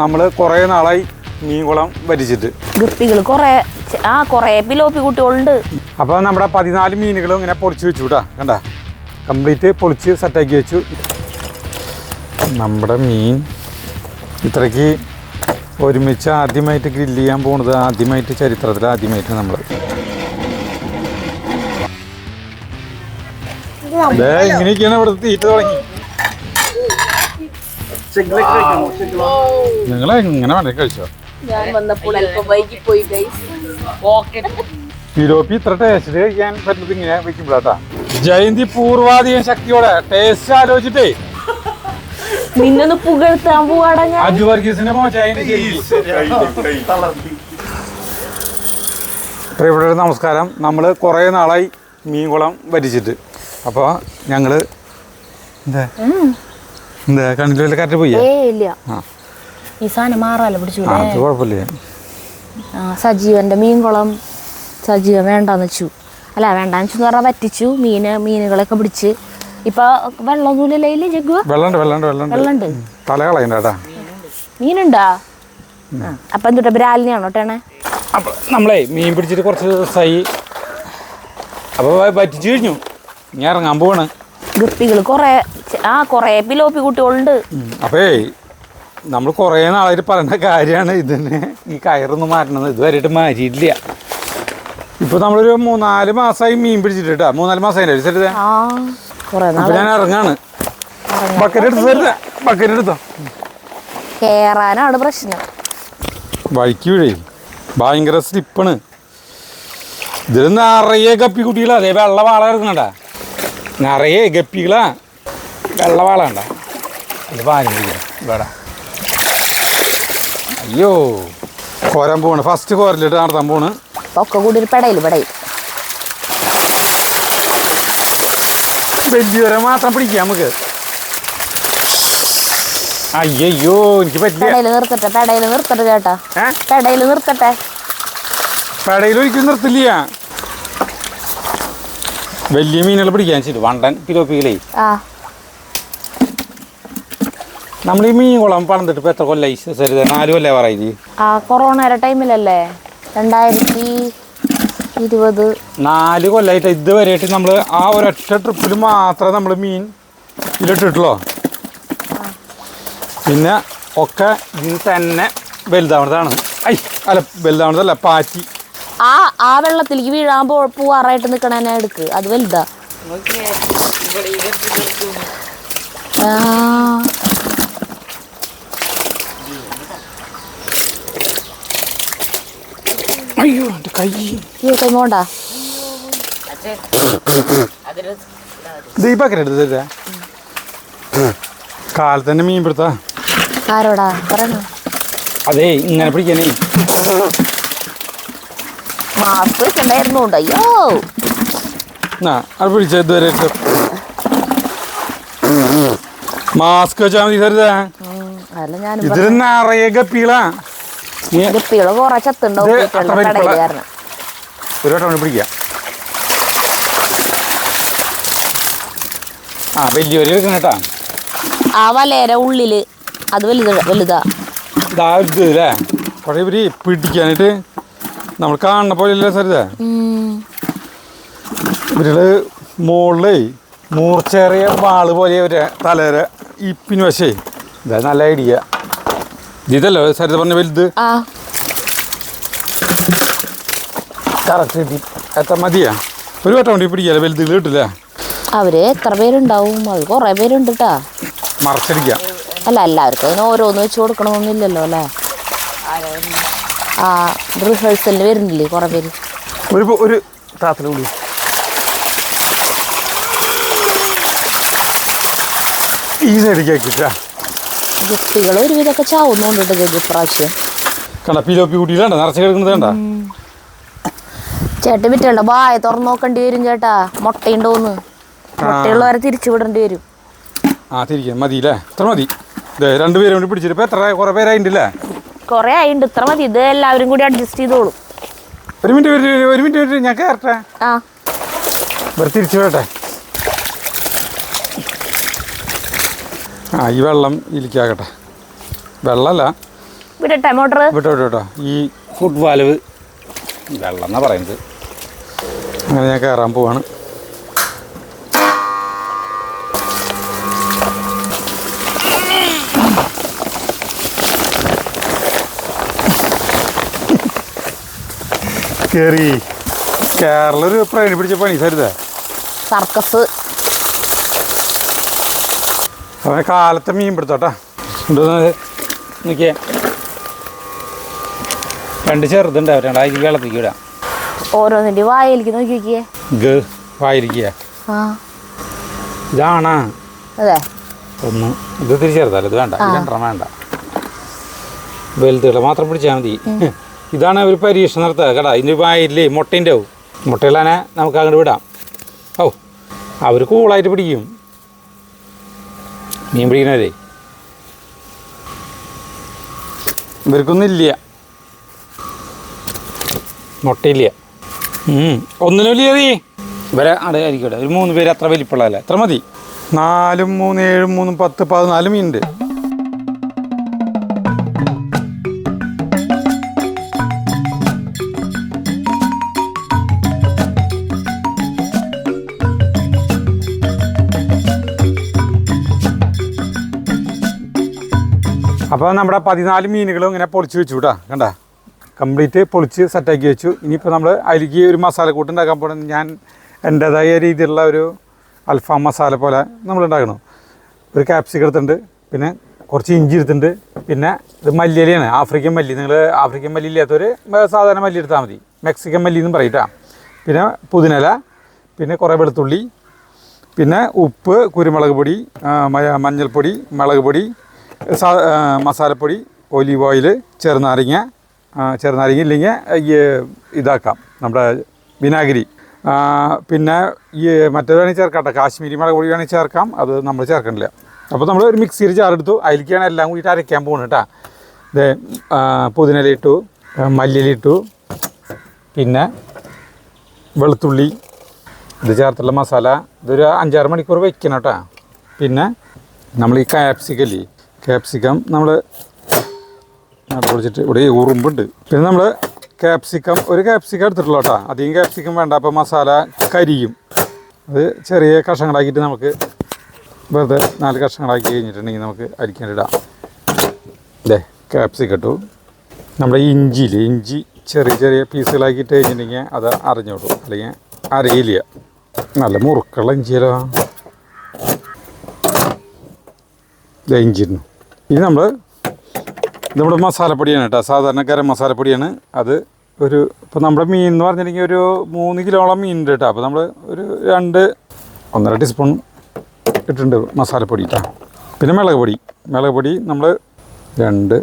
നമ്മൾ കുറേ നാളായി മീൻകുളം വരിച്ചിട്ട് ഗപ്പികൾ കുറേ പിലോപ്പി കുട്ടികളുണ്ട്. അപ്പോൾ നമ്മുടെ 14 മീനുകളും ഇങ്ങനെ പൊളിച്ച് വെച്ചു കേട്ടോ. കണ്ട കംപ്ലീറ്റ് പൊളിച്ച് സെറ്റാക്കി വെച്ചു. നമ്മുടെ മീൻ ഇത്രയ്ക്ക് ഒരുമിച്ച് ആദ്യമായിട്ട് ഗ്രില്ല് ചെയ്യാൻ പോകുന്നത് ആദ്യമായിട്ട് ചരിത്രത്തിൽ ആദ്യമായിട്ട് നമ്മൾ ഇങ്ങനെയൊക്കെയാണ് ഇവിടെ തീറ്റ തുടങ്ങി. നിങ്ങൾ എങ്ങനെ വേണേ കഴിച്ചോ. പിലോപ്പി ഇത്ര ടേസ്റ്റ് കഴിക്കാൻ പറ്റുന്നത് ഇങ്ങനെ വെക്കുമ്പോഴാട്ടാ. ജയന്തി പൂർവാധികം ശക്തിയോടെ ടേസ്റ്റ് ആലോചിച്ചിട്ടേ നിന്നൊന്ന് പുകഴ്ത്താൻ പോവാടാ. അജു വർഗീസിന്റെ പ്രിയപ്പെട്ടവരെ നമസ്കാരം. നമ്മൾ കുറേ നാളായി മീൻകുളം വരിച്ചിട്ട്. അപ്പോൾ ഞങ്ങൾ എന്താ കണ്ണിൽ കറക്റ്റ് പോയി ഈ സാധനം മാറാലോ പിടിച്ചു. അത് കുഴപ്പമില്ല. സജീവന്റെ മീൻകുളം സജീവൻ വേണ്ടാന്ന് വെച്ചു. അല്ല വേണ്ടാന്ന് വെച്ചു പറഞ്ഞാൽ പറ്റിച്ചു. മീനുകളൊക്കെ പിടിച്ച് ഇപ്പൊ വെള്ളമൊന്നുമില്ലല്ലേ ജഗ്ഗു? വെള്ളമുണ്ട്. തല കളയണ്ടാ. മീനുണ്ടാ? അപ്പൊ എന്തുട്ടാ ബ്രാലിനെയാണോ ടേണേ? അപ്പൊ നമ്മളെ മീൻ പിടിച്ചിട്ട് കുറച്ച് ദിവസമായി. അപ്പൊ പറ്റിച്ചു കഴിഞ്ഞു. ഞാൻ ഇറങ്ങാൻ പോവാണ്. ഗപ്പികൾ കുറേ പിലോപ്പി കുട്ടികളുണ്ട്. അപ്പേ നമ്മൾ കുറേ നാളായിട്ട് പറയുന്ന കാര്യമാണ് ഇതിന് ഈ കയറൊന്നും മാറ്റണത്. ഇതുവരെയായിട്ട് മാറ്റിയിട്ടില്ല. ഇപ്പൊ നമ്മളൊരു 3-4 മാസമായി മീൻ പിടിച്ചിട്ട് കേട്ടോ. 3-4 മാസമായി ശരി. അപ്പൊ ഞാൻ ഇറങ്ങാണ്. ബക്കറ്റ് എടുത്തോ. കേറാനാണ് പ്രശ്നം. വഴിക്ക് വീഴേ ഭയങ്കര സ്ലിപ്പാണ്. ഇതിൽ നിറയെ ഗപ്പി കുട്ടികളാ. അതേ വെള്ളവാള ഇറങ്ങണ്ട. നിറയെ ഗപ്പികളാ. വെള്ളവാള കണ്ട. ഇത് വേടാ. അയ്യോ കോരാൻ പോവാണ്. ഫസ്റ്റ് കോരലിട്ട് നടത്താൻ പോണ്. ഒക്കെ കൂടി ഒരു പെടയിൽ വലിയവരെ മാത്രം പിടിക്കാം നമുക്ക്. അയ്യോ എനിക്ക് പറ്റില്ല. പെടയിൽ നിർത്തട്ടെ ചേട്ടാ. പെടയിൽ ഒരിക്കലും നിർത്തില്ല. വലിയ മീനുകൾ പിടിക്കാൻ ശരി. വണ്ടൻ പിലോപ്പികളേ. നമ്മൾ ഈ മീൻകുളം പണിതിട്ട് ഇപ്പൊ എത്ര കൊല്ലായി? 4 കൊല്ലേ പറയില്ലേ? കൊറോണയുടെ ടൈമിലല്ലേ 2020. 4 കൊല്ലായിട്ട് ഇതുവരെയായിട്ട് നമ്മൾ ആ ഒരൊറ്റ ട്രിപ്പിൽ മാത്രമേ നമ്മൾ മീൻ ഇതിലിട്ടിട്ടുള്ളൂ. പിന്നെ ഒക്കെ ഇതിന് തന്നെ വലുതാവണതാണ്. അല്ല വലുതാവണതല്ല, പാറ്റി. ആ വെള്ളത്തിലേക്ക് വീഴാൻ പൂവാറായിട്ട് നിക്കണ എടുക്ക്. അത് വലുതാ. അയ്യോ എൻ്റെ കൈ പോണ്ടാ. ദീപക്കരെടുത്ത് തരാ. കാലത്ത് തന്നെ മീൻ പിടുത്താ. ആരോടാ പറയണോ? അതേ ഇങ്ങനെ പിടിക്കാനേ മാസ്ക് വെച്ചിട്ടുണ്ടായിരുന്നു. അയ്യോ അത് പിടിച്ച ഇതുവരെ മാസ്ക് വെച്ചാൽ മതി. സരിതാ ഇതിൽ നിറയെ ഗപ്പികളാ. ഗപ്പികള് കുറെ ചത്തുണ്ടാവും. ഒരു വട്ടം പിടിക്കാം. വലിയൊരു കേട്ടാ. ആ വലയുടെ ഉള്ളില് അത് വലുതാ. ഇതല്ലേ കുറെ ഇവര് പിടിക്കാനായിട്ട് നമ്മൾ കാണുന്ന പോലെയല്ലേ സരിതാ. ഇവരുടെ മുകളിലേ മൂർച്ചേറിയ വാള് പോലെ ഒരു തലേര ഇപ്പിന് വശേ. ഇതാ നല്ല ഐഡിയ. ഇതല്ലോ സരിത പറഞ്ഞ വലുത്. കറക്റ്റ് കിട്ടി. എത്ര മതിയാ? ഒരു വട്ടം കൊണ്ട് പിടിക്കാല്ലേ വലുത് കിട്ടില്ല. അവര് എത്ര പേരുണ്ടാവും? അത് കൊറേ പേരുണ്ട് കേട്ടാ. മറച്ചടിക്കാം. അല്ല എല്ലാവർക്കും അതിന് ഓരോന്ന് വെച്ച് കൊടുക്കണമെന്നില്ലല്ലോ അല്ലേ. റിഹേഴ്സലിന് വരുന്നില്ലേ കൊറേ പേര്. ഒരു താത്തില് കൂടി ഈ സൈഡിലേക്കാ. ഗപ്പികൾ ഒരുവിധമൊക്കെ ചാവുന്നുണ്ട് ഇപ്രാവശ്യം. കണ്ട പിലോപ്പി കുട്ടിയിലാണ്ട നിറച്ച് കിടക്കുന്നത് വേണ്ട. ചേട്ടൻ വിറ്റണ്ട വായ തുറന്നു നോക്കേണ്ടി വരും ചേട്ടാ. മുട്ടയുണ്ടോന്ന്. മുട്ടയുള്ളവരെ തിരിച്ചു വിടേണ്ടി വരും. തിരിക്കാം മതിയില്ലേ? ഇത്ര മതി. 2 പേരും കൂടി പിടിച്ചിട്ട് ഇപ്പൊ എത്ര കുറെ പേരായിട്ടില്ലേ? കൊറേ ആയിണ്ട്. ഇത്ര മതി. ഇത് എല്ലാവരും കൂടി അഡ്ജസ്റ്റ് ചെയ്തോളൂ. ഒരു മിനിറ്റ് ഞാൻ കയറട്ടെ. തിരിച്ചു വിടട്ടെ. ഈ വെള്ളം ഇരിക്കാകട്ടെ. വെള്ളമല്ല വിടട്ടെ മോട്ടർ? വിട്ടോ. ഈ ഫുഡ് വാൽവ് വെള്ളം എന്നാ പറയുന്നത്. അങ്ങനെ ഞാൻ കയറാൻ പോവാണ്. കയറി കേരളൊരു പ്രേണി പിടിച്ച പണി സരിത സർക്കസ്. അവനെ കാലത്തെ മീൻ പിടുത്തോട്ടാ. നോക്കിയേ, 2 ചെറുതുണ്ട്. അവരാണ് അതിൽ വെള്ളത്തേക്ക് വിടാം. ഓരോന്നിന്റെ വായിലേക്ക് നോക്കി നോക്കിയേ. വായിരിക്കുക. ഇതാണാ? അതെ. ഒന്ന് ഇത് തിരിച്ചെറുതാല്ലോ. ഇത് വേണ്ട, 2 വേണ്ട. വലുതുകളെ മാത്രം പിടിച്ചാൽ മതി. ഇതാണ് ഒരു പരീക്ഷണം നടത്തുക കേട്ടാ. ഇതിൻ്റെ വായില്ലേ മുട്ടേൻ്റെ ആവും. മുട്ടയിലാനെ നമുക്ക് അങ്ങോട്ട് വിടാം. അവർ കൂളായിട്ട് പിടിക്കും മീൻ പിടിക്കണവരെ. ഇവർക്കൊന്നും ഇല്ല, മുട്ടയില്ല. ഒന്നിനും ഇല്ല. ഇവരെ അവിടെ ആയിരിക്കട്ടെ. ഒരു 3 പേര് അത്ര വലിപ്പമുള്ളതല്ല. എത്ര മതി? 4, 3, 7, 3, 10, 14 മീനുണ്ട്. അപ്പോൾ നമ്മുടെ 14 മീനുകളും ഇങ്ങനെ പൊളിച്ച് വെച്ചു കേട്ടോ. കണ്ട, കംപ്ലീറ്റ് പൊളിച്ച് സെറ്റാക്കി വെച്ചു. ഇനിയിപ്പോൾ നമ്മൾ അതിലേക്ക് ഒരു മസാലക്കൂട്ട് ഉണ്ടാക്കാൻ പോകുന്നത് ഞാൻ എൻ്റേതായ രീതിയിലുള്ള ഒരു അൽഫാം മസാല പോലെ നമ്മൾ ഉണ്ടാക്കണം. ഒരു ക്യാപ്സിക്കം എടുത്തിട്ടുണ്ട്, പിന്നെ കുറച്ച് ഇഞ്ചി എടുത്തിട്ടുണ്ട്, പിന്നെ ഇത് മല്ലിയിലയാണ്, ആഫ്രിക്കൻ മല്ലി. നിങ്ങൾ ആഫ്രിക്കൻ മല്ലി ഇല്ലാത്തവർ സാധാരണ മല്ലി എടുത്താൽ മതി, മെക്സിക്കൻ മല്ലി എന്നും പറയട്ടാ. പിന്നെ പുതിനയില, പിന്നെ കുറേ വെളുത്തുള്ളി, പിന്നെ ഉപ്പ്, കുരുമുളക് പൊടി, മഞ്ഞൾപ്പൊടി, മുളക് പൊടി, മസാലപ്പൊടി, ഒലീവ് ഓയിൽ, ചെറുനാരങ്ങ ഇല്ലെങ്കിൽ ഇതാക്കാം നമ്മുടെ വിനാഗിരി. പിന്നെ ഈ മറ്റേത് വേണമെങ്കിൽ ചേർക്കാം കേട്ടോ, കാശ്മീരി മുളക് പൊടി വേണമെങ്കിൽ ചേർക്കാം. അത് നമ്മൾ ചേർക്കണില്ല. അപ്പോൾ നമ്മൾ ഒരു മിക്സിയിൽ ചാറെടുത്തു, അതിലേക്കാണ് എല്ലാം കൂടിയിട്ട് അരയ്ക്കാൻ പോകുന്നത് കേട്ടോ. ഇത് പുതിനയില ഇട്ടു, മല്ലിയില ഇട്ടു, പിന്നെ വെളുത്തുള്ളി, ഇത് ചേർത്തുള്ള മസാല. ഇതൊരു 5-6 മണിക്കൂർ വയ്ക്കണം കേട്ടോ. പിന്നെ നമ്മൾ ഈ ക്യാപ്സിക്കം നമ്മൾ പൊടിച്ചിട്ട് ഇവിടെ ഉറുമ്പുണ്ട്. പിന്നെ നമ്മൾ ഒരു ക്യാപ്സിക്കം എടുത്തിട്ടുള്ളൂ കേട്ടോ. അധികം ക്യാപ്സിക്കം വേണ്ട, അപ്പോൾ മസാല കരിയും. അത് ചെറിയ കഷ്ണങ്ങളാക്കിയിട്ട് നമുക്ക് വെറുതെ 4 കഷ്ണങ്ങളാക്കി കഴിഞ്ഞിട്ടുണ്ടെങ്കിൽ നമുക്ക് അരിക്കാനിടാം. ഇതേ ക്യാപ്സിക്കം ഇട്ടു. നമ്മുടെ ഇഞ്ചി ചെറിയ പീസുകളാക്കിയിട്ട് കഴിഞ്ഞിട്ടുണ്ടെങ്കിൽ അത് അരഞ്ഞോട്ടും, അല്ലെങ്കിൽ അരയില്ല. നല്ല മുറുക്കുള്ള ഇഞ്ചിയല്ലോ ഇഞ്ചിരുന്നു. ഇനി നമ്മുടെ മസാലപ്പൊടിയാണ് കേട്ടോ, സാധാരണ ഗരം മസാലപ്പൊടിയാണ്. അത് ഇപ്പോൾ നമ്മുടെ മീൻ എന്ന് പറഞ്ഞിട്ടുണ്ടെങ്കിൽ ഒരു 3 കിലോളം മീനുണ്ട് കേട്ടോ. അപ്പോൾ നമ്മൾ ഒരു 1.5 ടീസ്പൂൺ ഇട്ടിട്ടുണ്ട് മസാലപ്പൊടി കേട്ടോ. പിന്നെ മുളക് പൊടി നമ്മൾ 2,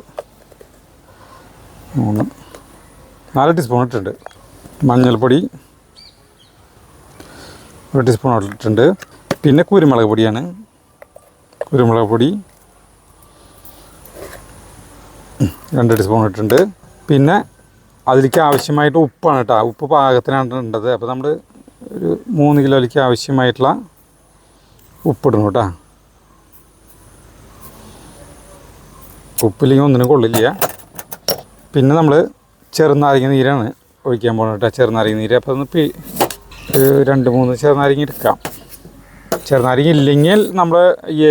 3, 4 ടീസ്പൂൺ ഇട്ടിട്ടുണ്ട്. മഞ്ഞൾപ്പൊടി 1 ടീസ്പൂൺ ഇട്ടിട്ടുണ്ട്. പിന്നെ കുരുമുളക് പൊടി 2 ടീസ്പൂൺ ഇട്ടിട്ടുണ്ട്. പിന്നെ അതിലേക്ക് ആവശ്യമായിട്ട് ഉപ്പാണ് കേട്ടോ. ഉപ്പ് പാകത്തിനാണ് ഉണ്ടത്. അപ്പോൾ നമ്മൾ ഒരു 3 കിലോയിലേക്ക് ആവശ്യമായിട്ടുള്ള ഉപ്പിടണം കേട്ടോ. ഉപ്പില്ലെങ്കിൽ ഒന്നിനും കൊള്ളില്ല. പിന്നെ നമ്മൾ ചെറുനാരങ്ങ നീരാണ് ഒഴിക്കാൻ പോകുന്നത് കേട്ടോ. ചെറുനാരങ്ങ നീര് അപ്പോൾ ഒന്ന് ഒരു 2-3 ചെറുനാരങ്ങ എടുക്കാം. ചെറുനാരങ്ങ ഇല്ലെങ്കിൽ നമ്മൾ ഈ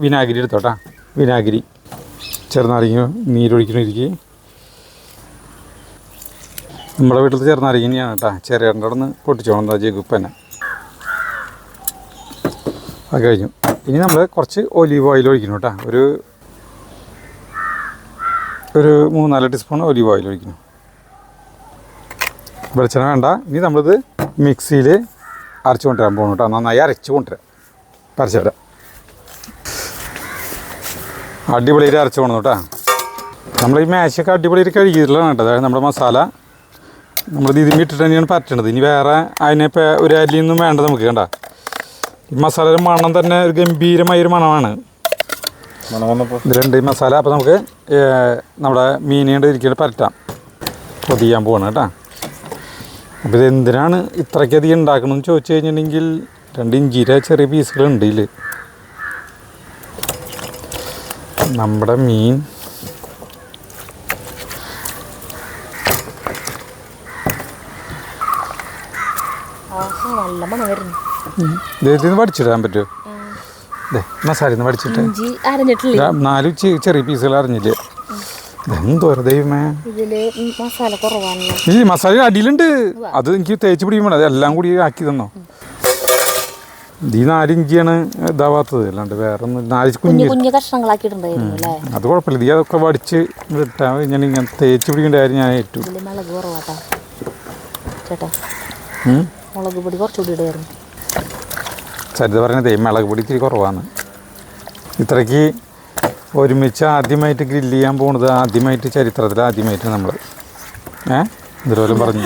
വിനാഗിരി എടുത്തോട്ടാ. വിനാഗിരി ചെറുനാരങ്ങ നീരൊഴിക്കണിരിക്കുക. നമ്മുടെ വീട്ടിൽ ചെറുനാരങ്ങ തന്നെയാണ് കേട്ടോ. ചെറിയൻ്റെ അവിടെ നിന്ന് പൊട്ടിച്ചോണം ജഗുപ്പന്നെ. അത് കഴിഞ്ഞു. ഇനി നമ്മൾ കുറച്ച് ഒലീവ് ഓയിൽ ഒഴിക്കണം കേട്ടോ. ഒരു 3-4 ടീസ്പൂൺ ഒലീവ് ഓയിൽ ഒഴിക്കണം. വെളിച്ചെണ്ണ വേണ്ട. ഇനി നമ്മളിത് മിക്സിയിൽ അരച്ച് കൊണ്ടുവരാൻ പോകണം കേട്ടോ. നന്നായി അരച്ച് കൊണ്ടുവരാം. അരച്ചിടാം. അടിപൊളിയിൽ അരച്ച് പോകണം കേട്ടോ. നമ്മൾ ഈ മേശയൊക്കെ അടിപൊളിയിൽ കഴുകിയിട്ടുള്ളതാണ് കേട്ടോ. അതായത് നമ്മുടെ മസാല നമ്മൾ ഇതിന് ഇട്ടിട്ട് തന്നെയാണ് പറ്റണത്. ഇനി വേറെ അതിനിപ്പോൾ ഒരു അരിയൊന്നും വേണ്ട നമുക്ക്. കണ്ട ഈ മസാലയുടെ മണം തന്നെ ഒരു ഗംഭീരമായൊരു മണമാണ്. ഇതിലുണ്ട് ഈ മസാല. അപ്പോൾ നമുക്ക് നമ്മുടെ മീനുകൊണ്ട് ഇരിക്കുന്നത് പരട്ടാം. പൊതിയാൻ പോകണം കേട്ടോ. അപ്പോൾ ഇതെന്തിനാണ് ഇത്രയ്ക്കധികം ഉണ്ടാക്കണമെന്ന് ചോദിച്ചു കഴിഞ്ഞിട്ടുണ്ടെങ്കിൽ 2 ഇഞ്ചിയുടെ ചെറിയ പീസുകളുണ്ട് ഇതിൽ. നമ്മുടെ മീൻ നല്ല മണം വരുന്നു. ഇദ്ദേഹത്തിന് പഠിച്ചിടാൻ പറ്റുമോ? മസാല പഠിച്ചിട്ട് ഇഞ്ചി അരഞ്ഞിട്ടില്ല, 4 ചെറിയ പീസുകൾ അറിഞ്ഞില്ലേ? ഇതെന്തോ ദൈവമേ, ഇതില് മസാല കുറവാണ്. ഈ മസാല അടിയിലുണ്ട്, അത് എനിക്ക് തേച്ച് പിടിക്കുമ്പോൾ അതെല്ലാം കൂടി ആക്കി തന്നോ. ഈ 4 ഇഞ്ചിയാണ് ഇതാവാത്തത്, അല്ലാണ്ട് വേറെ ഒന്നും. 4 കുഞ്ഞു കുഞ്ഞു കഷ്ണങ്ങളാക്കിയിട്ടുണ്ടായിരുന്നു അല്ലേ? അത് കുഴപ്പമില്ല. ഈ അതൊക്കെ വടിച്ച് ഇട്ടാൽ ഞാൻ ഇങ്ങനെ തേച്ച് പിടിക്കേണ്ട കാര്യം ഞാൻ ഏറ്റു. ഇതിൽ മുളക് കുറവാട്ടാ ചേട്ടാ, മുളക് പൊടി കുറച്ചുകൂടി ഇടുമായിരുന്നു. സരിത പറഞ്ഞതേ മുളക് പൊടി ഇത്തിരി കുറവാണ്. ഇത്രയ്ക്ക് ഒരുമിച്ച് ആദ്യമായിട്ട് ഗ്രില്ല് ചെയ്യാൻ പോകുന്നത്, ആദ്യമായിട്ട് ചരിത്രത്തിൽ ആദ്യമായിട്ട് നമ്മൾ ഇതുപോലെ പറഞ്ഞു.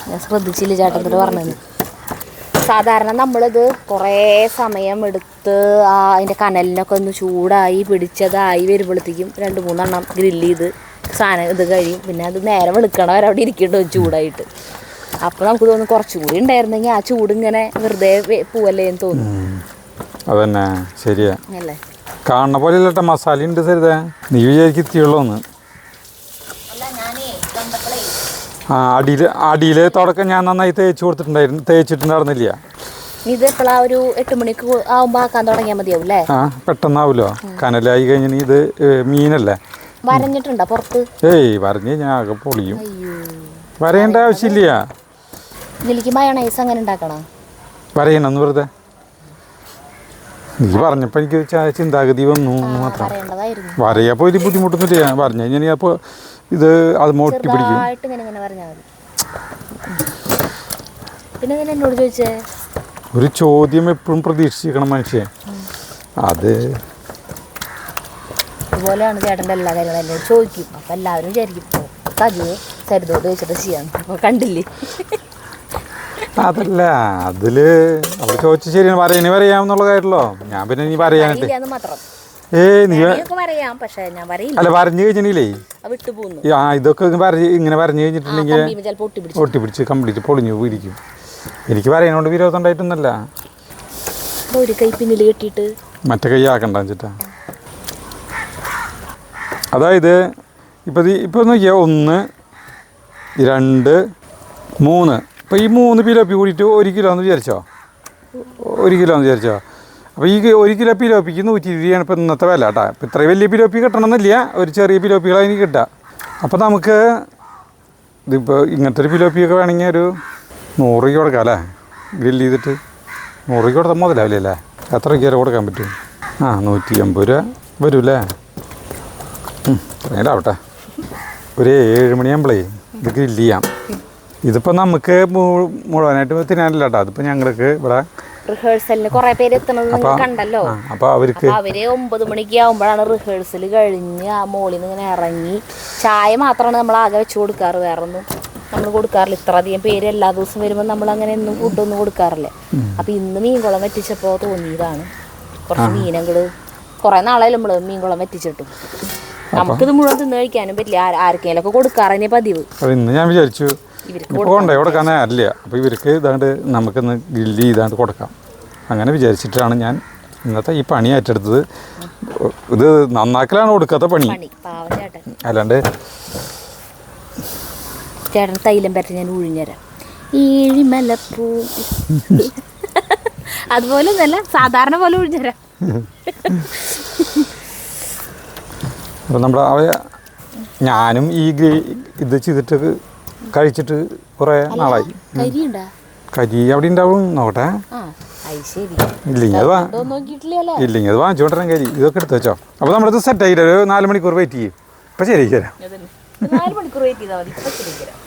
ഞാൻ ശ്രദ്ധിച്ചില്ല ചേട്ടത്തിൽ പറഞ്ഞത്. സാധാരണ നമ്മളിത് കുറേ സമയം എടുത്ത് അതിൻ്റെ കനലിനൊക്കെ ഒന്ന് ചൂടായി പിടിച്ചതായി വരുമ്പോഴത്തേക്കും 2-3 എണ്ണം ഗ്രില്ല് ചെയ്ത് സാധനം ഇത് കഴിയും. പിന്നെ അത് നേരെ വെളുക്കണ വരെ അവിടെ ഇരിക്കട്ടോ ചൂടായിട്ട്. അപ്പോൾ നമുക്ക് തോന്നുന്നു കുറച്ചുകൂടി ഉണ്ടായിരുന്നെങ്കിൽ ആ ചൂട് ഇങ്ങനെ വെറുതെ പോവല്ലേ എന്ന് തോന്നും. അതന്നെ ശരിയാ, അല്ലേ? കാണുന്ന പോലെ ഇല്ലട്ടെ, മസാല ഉണ്ട് സരിത. നീ വിചാരിക്കും എത്തിയുള്ളൂന്ന്. അടിയിൽ തുടക്കം ഞാൻ നന്നായി തേച്ചിട്ടുണ്ടായിരുന്നില്ല. ഇത് എപ്പോഴാ ഒരു 8 മണിക്ക് ആവുമ്പോൾ ആക്കാൻ തുടങ്ങിയാൽ മതിയാവും അല്ലേ? പെട്ടെന്നാവുമല്ലോ, കനലായി കഴിഞ്ഞാൽ. ഇത് മീനല്ലേ, വരഞ്ഞിട്ടുണ്ടോ പുറത്ത്? വരഞ്ഞ് കഴിഞ്ഞാൽ ആകെ പൊളിയും. വരയേണ്ട ആവശ്യമില്ല. ഇതിലേക്ക് മയോണൈസ് അങ്ങനെ ഉണ്ടാക്കണം? വരയണമെന്ന് വെറുതെ നീ പറഞ്ഞപ്പോൾ എനിക്ക് ചിന്താഗതി വന്നു മാത്രം. വരയപ്പോൾ ഒരു ബുദ്ധിമുട്ടൊന്നുമില്ല. പറഞ്ഞു കഴിഞ്ഞാൽ അപ്പോൾ ഇത് അത് മോട്ടി പിടിക്കും. പിന്നെ എന്നോട് ചോദിച്ചേ, ഒരു ചോദ്യം എപ്പോഴും പ്രതീക്ഷിക്കണം മനുഷ്യൻ. അത് ഇതുപോലെയാണ് ചേട്ടൻ്റെ എല്ലാ കാര്യങ്ങളും എന്നോട് ചോദിക്കും. അപ്പം എല്ലാവരും വിചാരിക്കും കജുവെ സരിതോട് ചോദിച്ചിട്ട് ചെയ്യാം. അപ്പോൾ കണ്ടില്ലേ? അതല്ല, അതില് അവൾ ചോദിച്ചു ശരിയാണ്. പറയാമെന്നുള്ള കാര്യമല്ലോ. ഞാൻ പിന്നെ നീ പറയാനിട്ട് അല്ല പറഞ്ഞു കഴിഞ്ഞില്ലേ, ഇതൊക്കെ ഇങ്ങനെ പറഞ്ഞു കഴിഞ്ഞിട്ടുണ്ടെങ്കിൽ ഒട്ടിപ്പിടിച്ച് കംപ്ലീറ്റ് പൊളിഞ്ഞു പോയിരിക്കും. എനിക്ക് പറയാനോണ്ട് വിരോധം ഉണ്ടായിട്ടൊന്നല്ല. ഒരു കൈ പിന്നിൽ കെട്ടിയിട്ട് മറ്റേ കൈ ആക്കണ്ട വെച്ചിട്ടാ. അതായത് ഇപ്പം നോക്കിയാൽ 1, 2, 3. അപ്പോൾ ഈ 3 പിലോപ്പി കൂടിയിട്ട് 1 കിലോ എന്ന് വിചാരിച്ചോ. 1 കിലോ എന്ന് വിചാരിച്ചോ. അപ്പോൾ ഈ 1 കിലോ പിലോപ്പിക്ക് 120 ഇപ്പോൾ ഇന്നത്തെ വില കേട്ടോ. ഇപ്പോൾ ഇത്രയും വലിയ പിലോപ്പി കിട്ടണമെന്നില്ല, ഒരു ചെറിയ പിലോപ്പികളാണ് എനിക്ക് കിട്ടുക. അപ്പോൾ നമുക്ക് ഇതിപ്പോൾ ഇങ്ങനത്തെ ഒരു പിലോപ്പിയൊക്കെ വേണമെങ്കിൽ ഒരു 100 രൂപ കൊടുക്കാം അല്ലേ? ഗ്രില്ല് ചെയ്തിട്ട് 100 രൂപ കൊടുത്താൽ മുതലാവില്ലേ അല്ലേ? എത്ര രൂപ കൊടുക്കാൻ പറ്റും? 150 രൂപ വരൂല്ലേ? ആവട്ടെ. ഒരു 7 മണിയാകുമ്പോഴേ ഇത് ഗ്രില്ല് ചെയ്യാം. ഇതിപ്പോൾ നമുക്ക് മുഴുവനായിട്ട് തിന്നാനില്ല കേട്ടോ. അതിപ്പോൾ ഞങ്ങൾക്ക് ഇവിടെ റിഹേഴ്സലിന് കുറെ പേര് എത്തണത് കണ്ടല്ലോ. അപ്പോൾ അവര് 9 മണിക്ക് ആകുമ്പോഴാണ് റിഹേഴ്സൽ കഴിഞ്ഞ് ആ മോളിൽ നിന്ന് ഇങ്ങനെ ഇറങ്ങി. ചായ മാത്രമാണ് നമ്മൾ ആകെ വെച്ച് കൊടുക്കാറ്, വേറൊന്നും നമ്മൾ കൊടുക്കാറില്ല. ഇത്ര അധികം പേര് എല്ലാ ദിവസവും വരുമ്പോൾ നമ്മൾ അങ്ങനെ ഒന്നും ഫുഡൊന്നും കൊടുക്കാറില്ല. അപ്പോൾ ഇന്ന് മീൻകുളം വറ്റിച്ചപ്പോൾ തോന്നിയതാണ്. കുറച്ച് മീനങ്ങള് കുറെ നാളായാലും നമ്മൾ മീൻകുളം വറ്റിച്ചിട്ടു. നമുക്കിത് മുഴുവൻ തിന്ന് കഴിക്കാനും പറ്റില്ല, ആർക്കെങ്കിലും ഒക്കെ കൊടുക്കാറേ പതിവ്. ഇന്ന് ഞാൻ വിചാരിച്ചു കൊണ്ടേ കൊടുക്കാൻ നേരില്ല, അപ്പോൾ ഇവർക്ക് ഇതാണ്ട് നമുക്കിന്ന് ഗ്രില്ല് ചെയ്താണ്ട് കൊടുക്കാം. അങ്ങനെ വിചാരിച്ചിട്ടാണ് ഞാൻ ഇന്നത്തെ ഈ പണി ഏറ്റെടുത്തത്. ഇത് നന്നാക്കലാണ് കൊടുക്കാത്ത പണി, അല്ലാണ്ട്. ചേട്ടൻ തൈലം പറ്റി ഞാൻ ഉഴിഞ്ഞുതരാം. ഈഴിമലപ്പൂ അതുപോലെ ഒന്നല്ല, സാധാരണ പോലെ ഉഴിഞ്ഞുതരാം. അപ്പോൾ നമ്മുടെ ഞാനും ഈ ഇത് ചെയ്തിട്ട് കഴിച്ചിട്ട് കുറേ നാളായി. കരി അവിടെ ഉണ്ടാവും, നോക്കട്ടെ. ഇല്ലെങ്കിൽ അത് വാങ്ങിച്ചോണ്ടിരാൻ കരി. ഇതൊക്കെ എടുത്ത് വെച്ചോ. അപ്പോൾ നമ്മളിത് സെറ്റ് ആയിട്ട് ഒരു 4 മണിക്കൂർ വെയിറ്റ് ചെയ്യും. ഇപ്പം ശരിയാക്കി തരാം. 4 മണിക്കൂർ വെയിറ്റ് ചെയ്താൽ മതി. ഇപ്പം ശരിയാക്കി തരാം.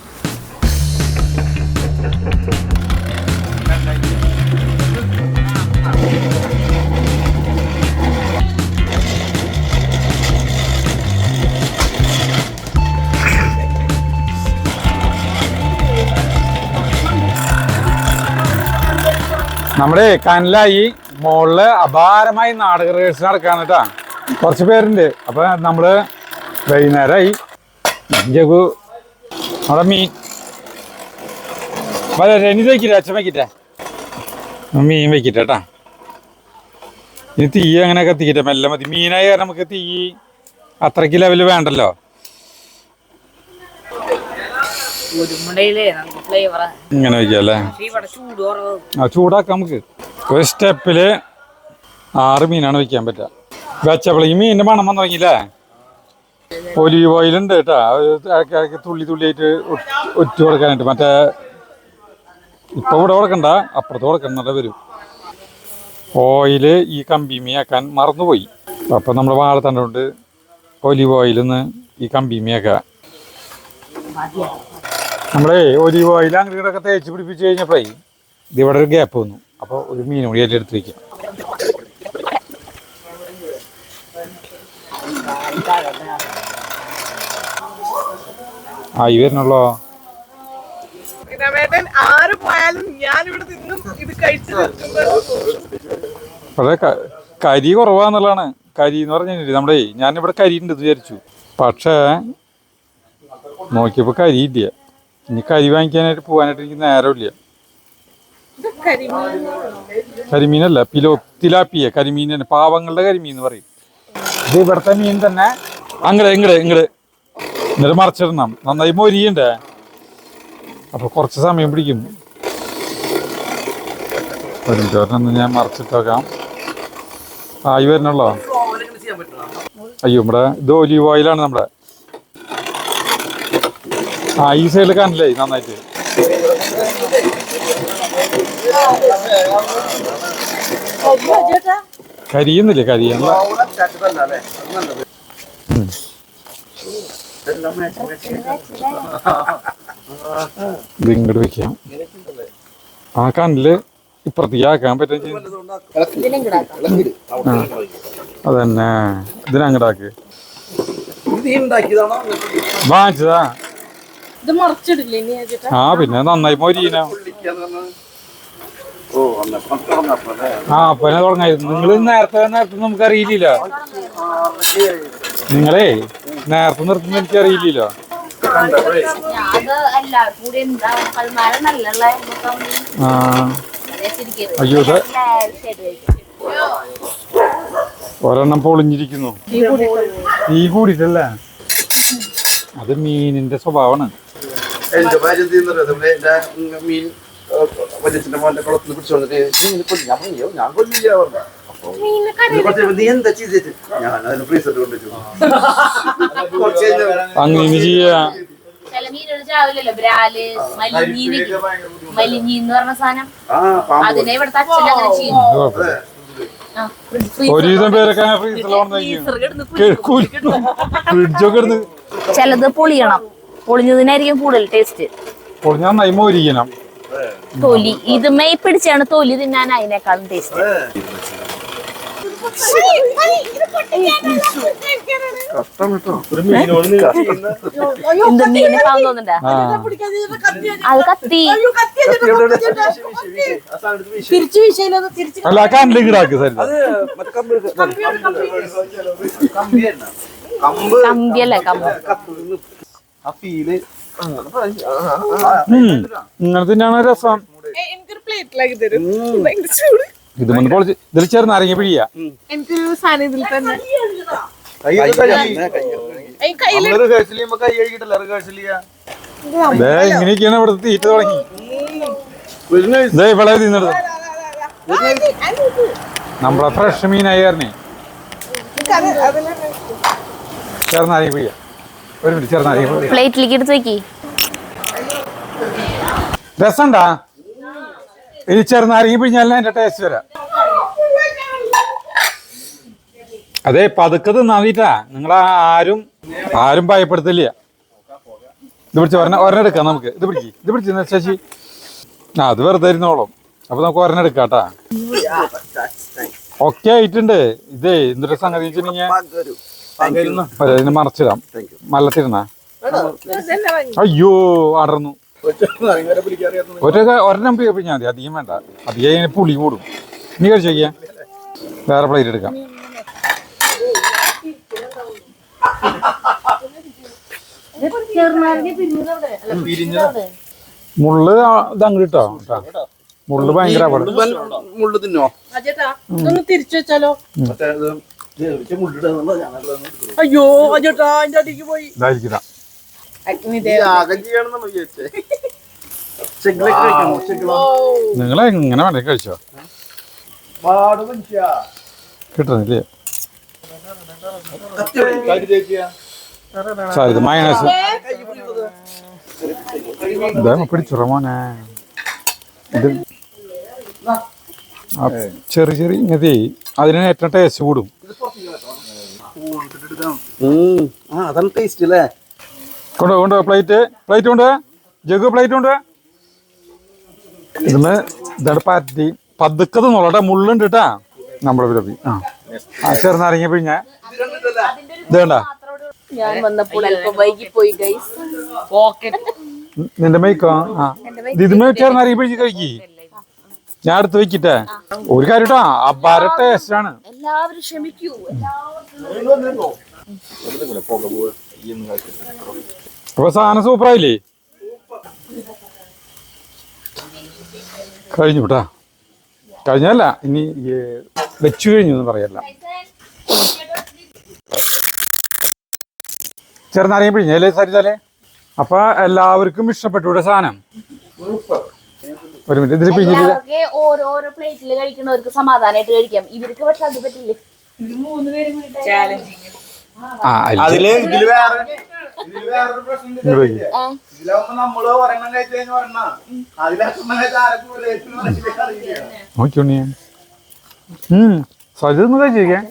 നമ്മുടെ കനലായി മുകളില് അപാരമായി നാടക റിഹേഴ്സൽ നടക്കാന്ന് കേട്ടാ. കുറച്ച് പേരുണ്ട്. അപ്പൊ നമ്മള് വൈകുന്നേരമായി ജഗു അവിടെ മീൻ ഇനി വയ്ക്കില്ല, അച്ഛൻ വയ്ക്കിട്ടെ, മീൻ വയ്ക്കിട്ടെ കേട്ടാ. ഇനി തീ അങ്ങനെ കത്തിക്കിട്ടെ, മെല്ലെ മതി. മീനായി കാരണം നമുക്ക് തീ അത്രയ്ക്ക് ലെവല് വേണ്ടല്ലോ. ഇങ്ങനെ വയ്ക്കാം അല്ലേ? ആ ചൂടാക്കാം നമുക്ക്. ഒരു സ്റ്റെപ്പില് 6 മീനാണ് വെക്കാൻ പറ്റുക. വെച്ചപ്പോൾ ഈ മീനിന്റെ മണം വന്നു തുടങ്ങിയില്ലേ? ഒലീവ് ഓയിലുണ്ട് കേട്ടോ, ഇടയ്ക്കിടയ്ക്ക് തുള്ളി തുള്ളിയായിട്ട് ഒറ്റ കൊടുക്കാനായിട്ട്. മറ്റേ ഇപ്പൊ ഇവിടെ കൊടുക്കണ്ട, അപ്പുറത്ത് കൊടുക്കണ്ട വരും. ഓയില് ഈ കമ്പിമീയാക്കാൻ മറന്നുപോയി. അപ്പൊ നമ്മുടെ വാഴത്തണ്ട കൊണ്ട് ഒലീവ് ഓയിലൊന്ന് ഈ കമ്പിമീയാക്കാം. നമ്മളെ ഒലീവ് ഓയിൽ അങ്ങനെയൊക്കെ തേച്ച് പിടിപ്പിച്ച് കഴിഞ്ഞപ്പോഴേ ഇതിവിടെ ഒരു ഗ്യാപ്പ് വന്നു. അപ്പോൾ ഒരു മീൻ കൂടി അതിൽ എടുത്ത് വയ്ക്കാം. ആയി വരണല്ലോ. പക്ഷേ കരി കുറവാന്നുള്ളതാണ്. കരി എന്ന് പറഞ്ഞില്ലേ, നമ്മുടെ ഞാനിവിടെ കരി ഉണ്ട് വിചാരിച്ചു. പക്ഷേ നോക്കിയപ്പോൾ കരി ഇല്ല. ഇനി കരി വാങ്ങിക്കാനായിട്ട് പോകാനായിട്ട് എനിക്ക് നേരമില്ല. കരിമീനല്ല, തിലാപ്പിയ കരിമീൻ തന്നെ, പാവങ്ങളുടെ കരിമീൻ എന്ന് പറയും. ഇത് ഇവിടുത്തെ മീൻ തന്നെ. ഇങ്ങട് എന്നിട്ട് മറിച്ചിടണം. നന്നായി മൊരിയണ്ടേ, അപ്പൊ കുറച്ച് സമയം പിടിക്കും. ഒരു മിനിറ്റ് ഞാൻ മറിച്ചിട്ട് വെക്കാം. ആയി വരണല്ലോ. അയ്യോ, ഇവിടെ ഇത് ഒലീവ് ഓയിലാണ് നമ്മുടെ. ഈ സൈഡിൽ കാണില്ലേ നന്നായിട്ട്. കരിയുന്നില്ലേ? കരിയല്ല. ഇത് ഇങ്ങോട്ട് വെക്കാം. ആ കണ്ണില് ഇപ്പുറത്തേക്ക് ആക്കാൻ പറ്റും. അതന്നെ, ഇതിനങ്ങടാക്ക്. വാങ്ങിച്ചതാ. ആ പിന്നെ നന്നായി മൊരീന. ആ അപ്പനെ തുടങ്ങായിരുന്നു. നിങ്ങൾ നേരത്തെ നമുക്ക് അറിയില്ലല്ലോ. നിങ്ങളേ നേരത്തെ നിർത്തുന്ന എനിക്ക് അറിയില്ലല്ലോ. അയ്യോ, ഒരെണ്ണം പൊളിഞ്ഞിരിക്കുന്നു. തീ കൂടിയിട്ടല്ല, അത് മീനിന്റെ സ്വഭാവമാണ്. എന്റെ ഭാര്യ മീൻ വലിയച്ഛന്റെ മോന്റെ കുളത്തിൽ പിടിച്ചോണ്ടിട്ട് ഞാൻ കൊല്ലില്ല. നീ എന്താ ചെയ്തിട്ട് ഞാൻ അതിന് ഫ്രീസർ കൊണ്ടുവച്ചു. അങ്ങനെ ചെയ്യാ. ഒരുവിധം പേരൊക്കെ ഫ്രിഡ്ജൊക്കെ എടുത്ത്. ചിലത് പൊളിയണം, പൊളിഞ്ഞതിനായിരിക്കും കൂടുതൽ ടേസ്റ്റ്. പൊളിഞ്ഞാൽ നന്നായി മൊരിക്കണം. തൊലി ഇത് മെയ് പിടിച്ചാണ് തൊലി തിന്നാൻ അതിനേക്കാളും ടേസ്റ്റ്. എന്ത് മീനെ പാവം തോന്നണ്ടാ? അത് കത്തി. അല്ല കണ്ടിടാക്ക് സരി. കമ്പിയല്ലേ കമ്പ്. ഇങ്ങനെ തന്നെയാണ് രസം. ഇത് മുന്നേ പൊളിച്ച് ഇതിൽ ചേർന്ന് അരങ്ങി പിഴിയാ. ഇങ്ങനെയൊക്കെയാണ് ഇവിടുത്തെ തീറ്റ തുടങ്ങി. ഇവിടെ തിന്നത് നമ്മളെ ഫ്രഷ് മീനായിരുന്നേ. ചേർന്നരങ്ങി പിഴിയാ. ഒരു മിനിറ്റ് ചേർന്നരങ്ങി പ്ലേറ്റിലേക്ക് എടുത്ത് വെക്കി. രസണ്ടാ? ഈ ചെറുനാരങ്ങി പിഴിഞ്ഞാലും അതിന്റെ ടേസ്റ്റ് വരാം. അതെ, പതുക്കെ തിന്നാതിട്ടാ. നിങ്ങൾ ആരും ഭയപ്പെടുത്തില്ല. ഇത് പിടിച്ച് ഒരെണ്ണം എടുക്കാം നമുക്ക്. ഇത് പിടിച്ച് ശശി. ആ അത് വെറുതെ ഇരുന്നോളും. അപ്പൊ നമുക്ക് ഒരെണ്ണം എടുക്കാം കേട്ടാ. ഒക്കെ ആയിട്ടുണ്ട്. ഇതേ എന്തൊരു സംഗതി വെച്ചിട്ടുണ്ടെങ്കിൽ അതിന് മറച്ചിടാം. മല്ലത്തിരുന്നാ. അയ്യോ അടർന്നു. ഒരെണ്ണം പിഴിഞ്ഞാൽ മതി, അധികം വേണ്ട. അധികം പുളി കൂടും. നീ കഴിച്ചു നോക്കിയാ. വേറെ പ്ലേറ്റ് എടുക്കാം. മുള്ള് ഇത് അങ്ങ് കിട്ടോ. മുള്ള് ഭയങ്കര മുള്ളു തിന്നോ? തിരിച്ചു വെച്ചാലോ? അയ്യോ അജേട്ടാ അതിന്റെ അടിക്ക് പോയി. ഇതായിരിക്കും. യാഗം ചെയ്യണമെന്നാണ് വിചാരിച്ചേ. ചെകിളൊക്കെ കഴിക്കണോ? ചെകിള. നിങ്ങൾ എങ്ങനെ വേണ്ടേ കഴിച്ചോ, പാട് മനുഷ്യ. കിട്ടുന്നില്ലേ? കത്തി എവിടെ? കരി തേക്കിയാ? സാർ ഇത് മൈനസ് പിടിച്ചുറ മോനെ. ഇത് ചെറിയ ചെറിയ ഇങ്ങനത്തെ അതിന് ഏറ്റവും ടേസ്റ്റ് കൂടും. അതാണ് ടേസ്റ്റ് അല്ലേ? കൊണ്ടോ പ്ലേറ്റ് കൊണ്ട് ജഗ് പ്ലേറ്റ് കൊണ്ട് ഇതിന് ഇതാണ് പറ്റി പതുക്കത് നോളട്ടെ, മുള്ളുണ്ട് കേട്ടാ നമ്മുടെ വിലപ്പി. ആ ചെറുനാരങ്ങ പിഴിഞ്ഞ ഇതേണ്ട ഞാൻ വന്നപ്പോൾ അല്പം വൈകിപ്പോയി ഗൈസ്. നിന്റെ മൈക്കോ. ആ ഇതിന് ചെറുനാരങ്ങ പിഴിഞ്ഞ് കഴിക്കി. ഞാൻ അടുത്ത് വെക്കിട്ടെ ഒരു കാര്യം കേട്ടോ, അപാര ടേസ്റ്റ് ആണ്. എല്ലാവരും ക്ഷമിക്കൂ. അപ്പൊ സാധനം സൂപ്പറായില്ലേ? കഴിഞ്ഞു കേട്ടാ. കഴിഞ്ഞല്ല, ഇനി വെച്ചു കഴിഞ്ഞു എന്ന് പറയല്ല. ചെറുനാരങ്ങ പിഴിഞ്ഞല്ലേ സരിതല്ലേ? അപ്പൊ എല്ലാവർക്കും ഇഷ്ടപ്പെട്ടു ഇവിടെ സാധനം. ഒരു മിനിറ്റ് ഇതിൽ പിഴിഞ്ഞിട്ട് എല്ലാവർക്കും ഓരോരോ പ്ലേറ്റിൽ കഴിക്കുന്നവർക്ക് സമാധാനമായിട്ട് കഴിക്കാം. ഇവർക്ക് പക്ഷെ അത് പറ്റില്ലേ. ഇതില് വേറൊരു പ്രശ്നം ഇതിലാവുമ്പോ നമ്മള് ഒരെണ്ണം കഴിച്ചു കഴിഞ്ഞ ഒരെണ്ണം അതിലൊന്നും അറിയില്ല. നോക്കിയോണി സജിതൊന്ന് കഴിച്ചേക്കാൻ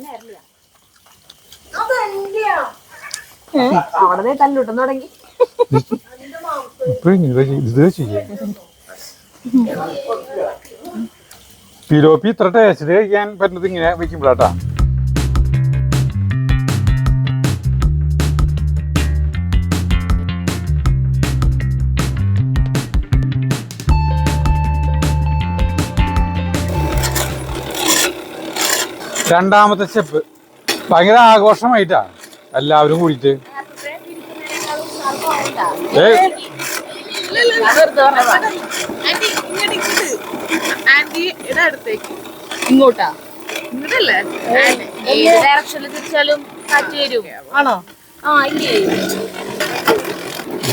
അവിടെ തല്ലൂട്ടം തുടങ്ങി. ഇത് കഴിച്ചേ പിലോപ്പി ഇത്ര ടേസ്റ്റ് കഴിക്കാൻ പറ്റുന്നത് ഇങ്ങനെ വെക്കുമ്പോഴാട്ടാ. രണ്ടാമത്തെ സ്റ്റെപ്പ് ഭയങ്കര ആഘോഷമായിട്ടാ എല്ലാവരും കൂടിയിട്ട്. ഇങ്ങോട്ടാ ഇങ്ങോട്ടല്ലേ? ഏത് ഡയറക്ഷനിൽ തിരിച്ചാലും കാറ്റ് വരും. ആണോ? ആ ഇല്ലേ.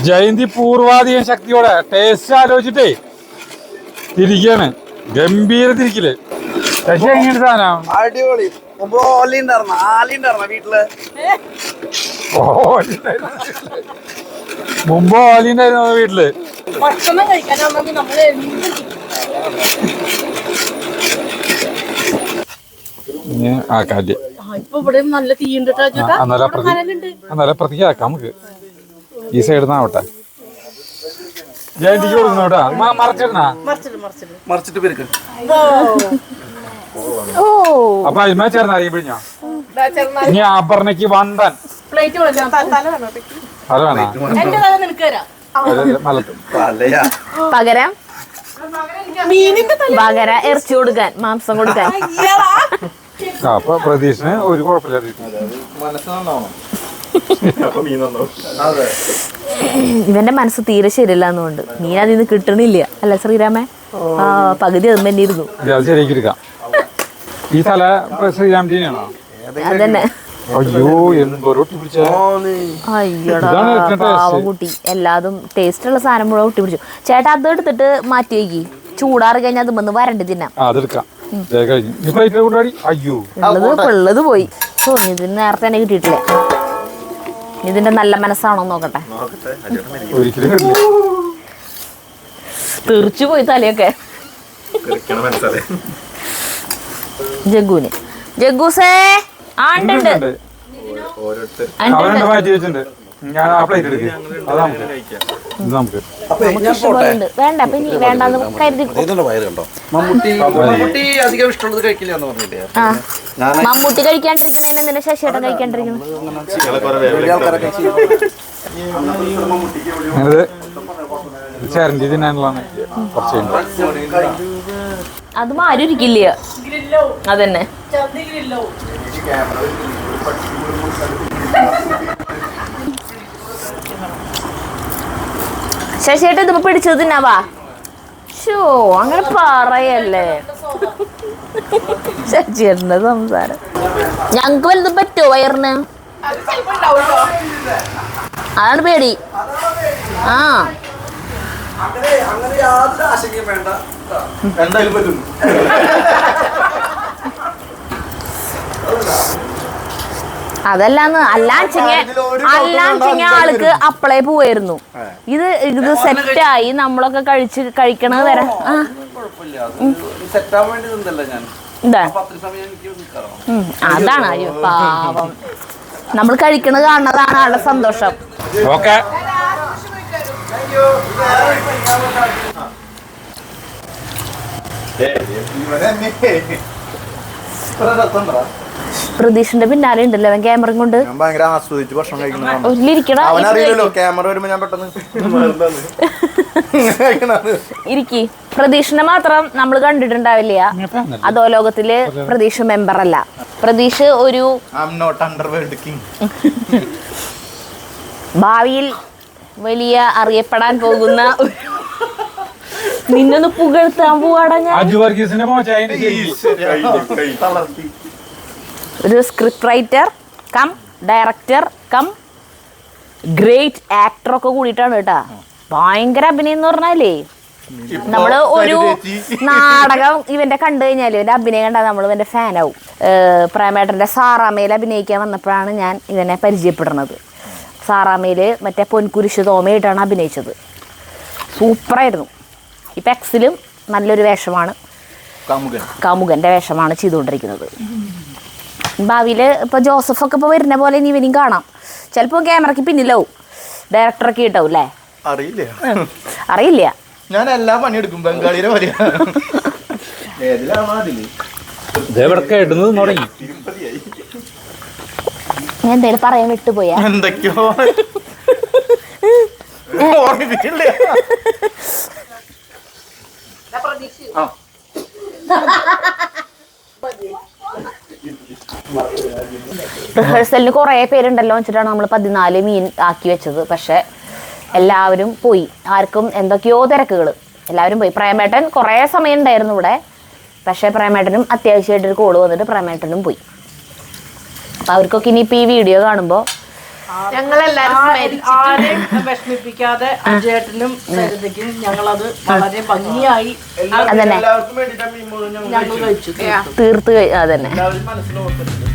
ജയന്തി പൂർവാധികം ശക്തിയോടെ ടേസ്റ്റ് ആലോചിച്ചിട്ടേ തിരിക്കാണ്. ഗംഭീര തിരിക്കല്. പക്ഷെ എങ്ങനെ സാധനം അടിപൊളി. ആലിണ്ടായിരുന്ന വീട്ടില് മുമ്പ് ഓലിണ്ടായിരുന്നു വീട്ടില്. ഭക്ഷണം കഴിക്കാനാണെങ്കിൽ നമ്മള് ആക്കാല്ലേ ഇപ്പൊ ഇവിടെ നല്ല തീയുണ്ട്. എന്നാലും അപ്പുറത്തേക്ക് ആക്കാം നമുക്ക്. ഈ സൈഡിൽ നിന്നാവട്ടെ. ജയന്തിക്ക് കൊടുക്കുന്ന കേട്ടാ. മറച്ചിടണ മറിച്ചിട്ട് പേർക്ക്. അപ്പൊ അതിന്മേ ചേർന്നറിയാൻ പിഴിഞ്ഞോ. ഇനി അപർണയ്ക്ക് വണ്ടൻ പ്ലേറ്റ് അത് വേണ പകരം പകരം ഇറച്ചി കൊടുക്കാൻ, മാംസം കൊടുക്കാൻ. അപ്പൊ പ്രതീക്ഷിന് ഒരു കുഴപ്പമില്ല. ഇവന്റെ മനസ്സ് തീരെ ശരിയല്ല എന്നുകൊണ്ട് മീൻ അതിൽ നിന്ന് കിട്ടണില്ല. അല്ല ശ്രീരാമേ? ആ പകുതി അത് തന്നെ ഇരുന്നു. അത് ശരിയാക്കി എടുക്കാം. ഈ തല ശ്രീരാമജീനാണോ? അതന്നെ. അയ്യോ എന്തോരോ പിടിച്ച. അയ്യോടാ പാവം കുട്ടി. എല്ലാതും ടേസ്റ്റ് ഉള്ള സാധനം മുഴുവൻ ഒട്ടി പിടിച്ചു. ചേട്ടാ അത് എടുത്തിട്ട് മാറ്റി വയ്ക്കി. ചൂടാറി കഴിഞ്ഞാൽ അത് വന്ന് വരണ്ട് തിന്നാം. അതെടുക്കാം. അയ്യോ ഉള്ളത് പോയി. ഓ ഇതിന് നേരത്തെ തന്നെ കിട്ടിയിട്ടില്ലേ? ഇതിന്റെ നല്ല മനസ്സാണോ നോക്കട്ടെ. ഒരിക്കലും തെറിച്ചു പോയി തലയൊക്കെ. ജഗ്ഗുവിന് ജഗ്ഗൂസേ ആണ്ട് മാറ്റി വെച്ചിട്ടുണ്ട്. ഞാൻ ആ പ്ലേറ്റ് എടുക്കും. അതാ നമുക്ക് വേണ്ട പിന്നെ വേണ്ടെന്ന് കരുതി. മമ്മൂട്ടി അധികം ഇഷ്ടമുള്ളത് കഴിക്കില്ല പറഞ്ഞില്ലേ? മമ്മൂട്ടി കഴിക്കാണ്ടിരിക്കണേന് എന്തിനാ ശശിയേട്ടൻ കഴിക്കാണ്ടിരിക്കണം? ചേരണ്ടി തിന്നാനുള്ളതാണ് കുറച്ച്. അതും ആരും ഇരിക്കില്ല. അതന്നെ. ശശിയേട്ടൻ ഇതിപ്പോ പിടിച്ചത് തിന്നാവാ. ഷോ അങ്ങനെ പറയല്ലേ. ശശിയേട്ടന്റെ സംസാരം ഞങ്ങക്ക് വലുത് പറ്റുമോ വയറിന്? അതാണ് പേടി. ആ അങ്ങനെ യാതൊരു ആശങ്കയും വേണ്ട. എന്തായാലും പറ്റും. അതല്ലാന്ന് അല്ലാച്ചെങ്കിൽ ആൾക്ക് അപ്പളേ പോവായിരുന്നു. ഇത് സെറ്റായി നമ്മളൊക്കെ കഴിക്കണത് വരെ ഇതാ അതാണ്. അയ്യോ പാവം, നമ്മൾ കഴിക്കണത് കാണുന്നതാണ് ആളുടെ സന്തോഷം. ഓക്കെ പ്രതീഷിന്റെ പിന്നാലെ ഉണ്ടല്ലോ അവൻ ക്യാമറയും കൊണ്ട്. ഞാൻ ഭയങ്കര ആസ്വദിച്ച് ഭക്ഷണം കഴിക്കണം. അവനറിയില്ലല്ലോ ക്യാമറ വരുമ്പോ ഞാൻ പെട്ടെന്ന് ഇരിക്കി. പ്രതീഷിനെ മാത്രം നമ്മൾ കണ്ടിട്ടുണ്ടാവില്ല. അതോ ലോകത്തില് പ്രതീഷ് മെമ്പർ അല്ല. പ്രതീഷ് ഒരു ഭാവിയിൽ വലിയ അറിയപ്പെടാൻ പോകുന്ന നിന്നൊന്ന് പുകഴ്ത്താൻ പോവാടാ ഞാൻ. ഒരു script writer come director come great actor ഒക്കെ കൂടിയിട്ടാണ് കേട്ടാ. ഭയങ്കര അഭിനയം എന്ന് പറഞ്ഞാലേ നമ്മള് ഒരു നാടകം ഇവന്റെ കണ്ടു കഴിഞ്ഞാല് ഇവന്റെ അഭിനയം കണ്ടാൽ നമ്മൾ ഇവന്റെ ഫാനാവും. പ്രേമേട്ടന്റെ സാറാമയിൽ അഭിനയിക്കാൻ വന്നപ്പോഴാണ് ഞാൻ ഇവനെ പരിചയപ്പെടുന്നത്. സാറാമയില് മറ്റേ പൊൻകുരിശ് തോമയായിട്ടാണ് അഭിനയിച്ചത്. സൂപ്പറായിരുന്നു. ഇപ്പം എക്സിലും നല്ലൊരു വേഷമാണ്, കാമുകന്റെ വേഷമാണ് ചെയ്തുകൊണ്ടിരിക്കുന്നത്. ഭാവിയിൽ ഇപ്പോൾ ജോസഫൊക്കെ ഇപ്പോൾ വരുന്ന പോലെ ഇനി ഇവനും കാണാം. ചിലപ്പോൾ ക്യാമറയ്ക്ക് പിന്നിലാവും, ഡയറക്ടറൊക്കെ കിട്ടാവും അല്ലേ? അറിയില്ല. ഞാൻ എല്ലാ പണിയെടുക്കും. ബംഗാളിയുടെ പണിയാ. ഞാൻ എന്തായാലും പറയാൻ വിട്ടുപോയാ എന്തൊക്കെയോ റിഹേഴ്സലിന് കുറേ പേരുണ്ടല്ലോ വെച്ചിട്ടാണ് നമ്മൾ 14 മീൻ ആക്കി വെച്ചത്. പക്ഷെ എല്ലാവരും പോയി. ആർക്കും എന്തൊക്കെയോ തിരക്കുകൾ. എല്ലാവരും പോയി. പ്രേമേട്ടൻ കുറേ സമയം ഉണ്ടായിരുന്നു ഇവിടെ. പക്ഷേ പ്രേമേട്ടനും അത്യാവശ്യമായിട്ടൊരു കോള് വന്നിട്ട് പ്രേമേട്ടനും പോയി. അപ്പം അവർക്കൊക്കെ ഇനിയിപ്പോൾ ഈ വീഡിയോ കാണുമ്പോൾ ആരെയും വിഷമിപ്പിക്കാതെ അജയേട്ടനും സരിതയ്ക്കും ഞങ്ങളത് വളരെ ഭംഗിയായി അതന്നെ ഞങ്ങൾ കഴിച്ചു തീർത്ത്. അതന്നെ മനസ്സിലോർത്തിട്ടുണ്ട്.